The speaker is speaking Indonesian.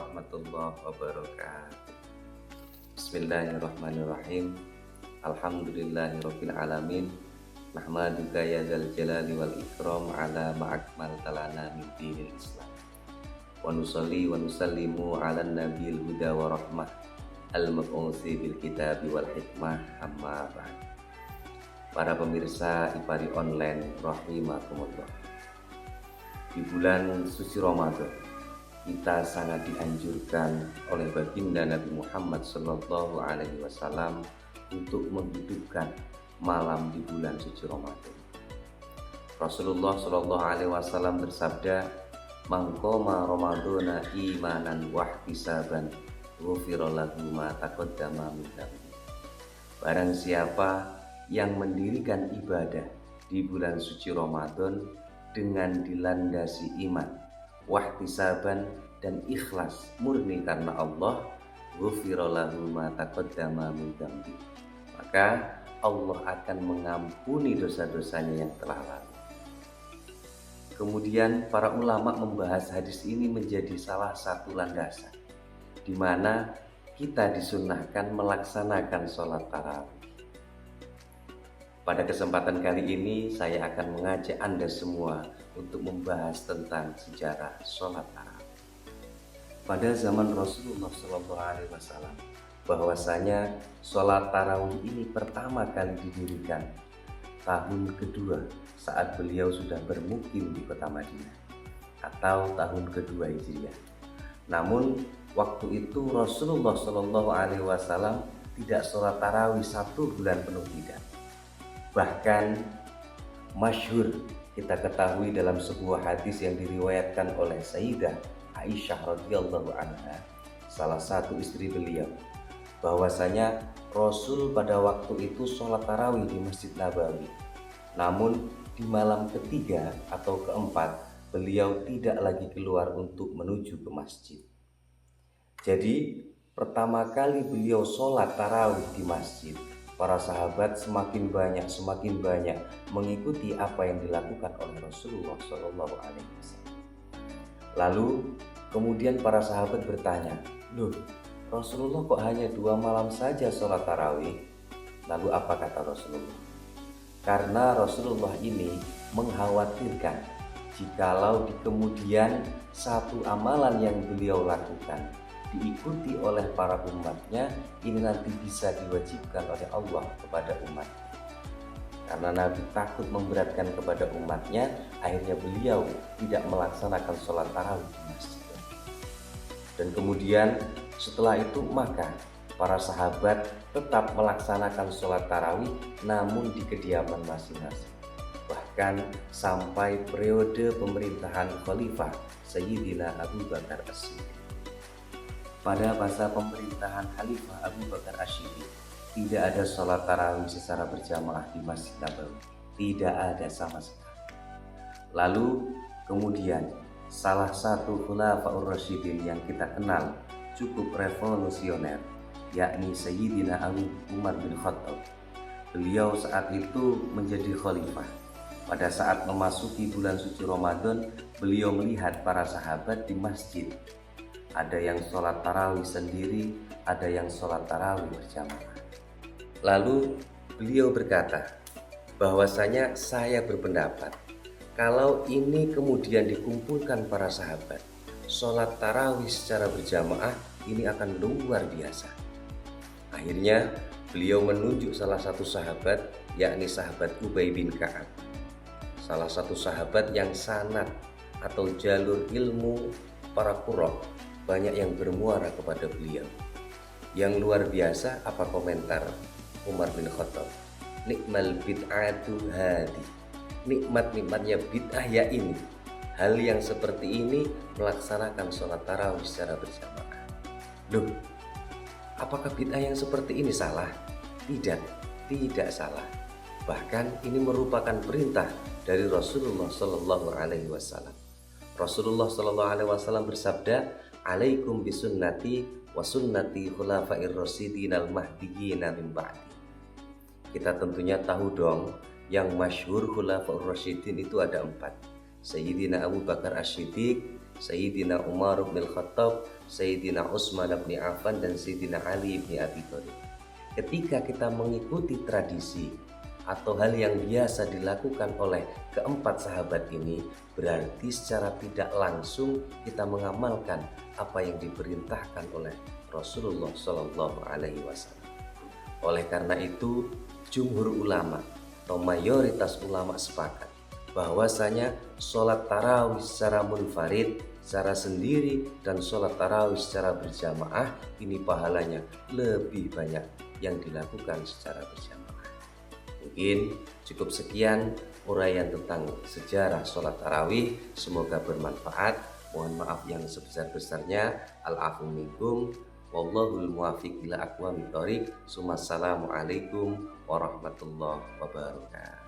warahmatullahi wabarakatuh. Bismillahirrahmanirrahim. Alhamdulillahirabbil alamin. Nahmaduka ya dzal jalali wal ikram ala ma'akmal talana min dinil Islam. Wa nusalli wa nusallimu ala nabiyil huda wa rahmah al-mab'usi bil kitabi wal hikmah, amma ba'd. Para pemirsa Ipari Online rahimakumullah. Di bulan suci Ramadan kita sangat dianjurkan oleh baginda Nabi Muhammad Sallallahu Alaihi Wasallam untuk menghidupkan malam di bulan suci Ramadan. Rasulullah Sallallahu Alaihi Wasallam bersabda, "Man qama Ramadana imanan wahtisaban, ghufira lahu ma taqaddama min dhanbi." Barang siapa yang mendirikan ibadah di bulan suci Ramadan dengan dilandasi iman, wahtisaban dan ikhlas murni karena Allah, ghufira lahu ma taqaddama min dhanbi, maka Allah akan mengampuni dosa-dosanya yang telah lalu. Kemudian para ulama membahas hadis ini menjadi salah satu landasan di mana kita disunnahkan melaksanakan sholat tarawih. Pada kesempatan kali ini saya akan mengajak Anda semua untuk membahas tentang sejarah sholat tarawih. Pada zaman Rasulullah SAW, bahwasanya sholat tarawih ini pertama kali didirikan tahun kedua saat beliau sudah bermukim di kota Madinah, atau tahun kedua Hijriah. Namun waktu itu Rasulullah SAW tidak sholat tarawih 1 bulan penuh, tidak. Bahkan masyhur kita ketahui dalam sebuah hadis yang diriwayatkan oleh Sayyidah Aisyah radhiyallahu anha, salah satu istri beliau, bahwasanya Rasul pada waktu itu sholat tarawih di Masjid Nabawi. Namun di malam ketiga atau keempat beliau tidak lagi keluar untuk menuju ke masjid. Jadi pertama kali beliau sholat tarawih di masjid, para sahabat semakin banyak mengikuti apa yang dilakukan oleh Rasulullah Shallallahu Alaihi Wasallam. Lalu kemudian para sahabat bertanya, "Loh, Rasulullah kok hanya 2 malam saja sholat tarawih?" Lalu apa kata Rasulullah? Karena Rasulullah ini mengkhawatirkan jikalau di kemudian satu amalan yang beliau lakukan diikuti oleh para umatnya, ini nanti bisa diwajibkan oleh Allah kepada umatnya. Karena Nabi takut memberatkan kepada umatnya, akhirnya beliau tidak melaksanakan sholat tarawih di masjid. Dan kemudian setelah itu maka para sahabat tetap melaksanakan sholat tarawih, namun di kediaman masing-masing. Bahkan sampai periode pemerintahan Khalifah Sayyidina Abu Bakar As-Siddiq. Pada masa pemerintahan Khalifah Abu Bakar As-Siddiq tidak ada sholat tarawih secara berjamaah di Masjid Nabawi, tidak ada sama sekali. Lalu kemudian salah satu Khulafaur Rasyidin yang kita kenal cukup revolusioner, yakni Sayyidina Umar bin Khattab. Beliau saat itu menjadi khalifah. Pada saat memasuki bulan suci Ramadan, beliau melihat para sahabat di masjid. Ada yang sholat tarawih sendiri, ada yang sholat tarawih berjamaah. Lalu beliau berkata bahwasanya saya berpendapat kalau ini kemudian dikumpulkan para sahabat, sholat tarawih secara berjamaah ini akan luar biasa. Akhirnya beliau menunjuk salah satu sahabat, yakni sahabat Ubay bin Ka'ab, salah satu sahabat yang sanad atau jalur ilmu para qurra banyak yang bermuara kepada beliau. Yang luar biasa apa komentar Umar bin Khattab? Nikmal bid'atu hadi. Nikmat-nikmatnya bid'ah ya ini. Hal yang seperti ini melaksanakan sholat tarawih secara berjamaah. Loh, apakah bid'ah yang seperti ini salah? Tidak salah. Bahkan ini merupakan perintah dari Rasulullah Sallallahu Alaihi Wasallam. Rasulullah Sallallahu Alaihi Wasallam bersabda, "Alaikum bisunnati wa sunnati khulafair rasyidin al-mahdiyyin min ba'di." Kita tentunya tahu dong, yang masyhur Khulafaur Rasyidin itu ada 4. Sayyidina Abu Bakar As-Siddiq, Sayyidina Umar bin Khattab, Sayyidina Utsman bin Affan, dan Sayyidina Ali bin Abi Thalib. Ketika kita mengikuti tradisi atau hal yang biasa dilakukan oleh keempat sahabat ini, berarti secara tidak langsung kita mengamalkan apa yang diperintahkan oleh Rasulullah Shallallahu Alaihi Wasallam. Oleh karena itu, jumhur ulama atau mayoritas ulama sepakat bahwasanya sholat tarawih secara munfarid, secara sendiri, dan sholat tarawih secara berjamaah ini pahalanya lebih banyak yang dilakukan secara berjamaah. Mungkin cukup sekian uraian tentang sejarah sholat tarawih. Semoga bermanfaat. Mohon maaf yang sebesar-besarnya. Al-afu minkum. Wallahul muwaffiq ila aqwamit thoriq. Assalamualaikum warahmatullahi wabarakatuh.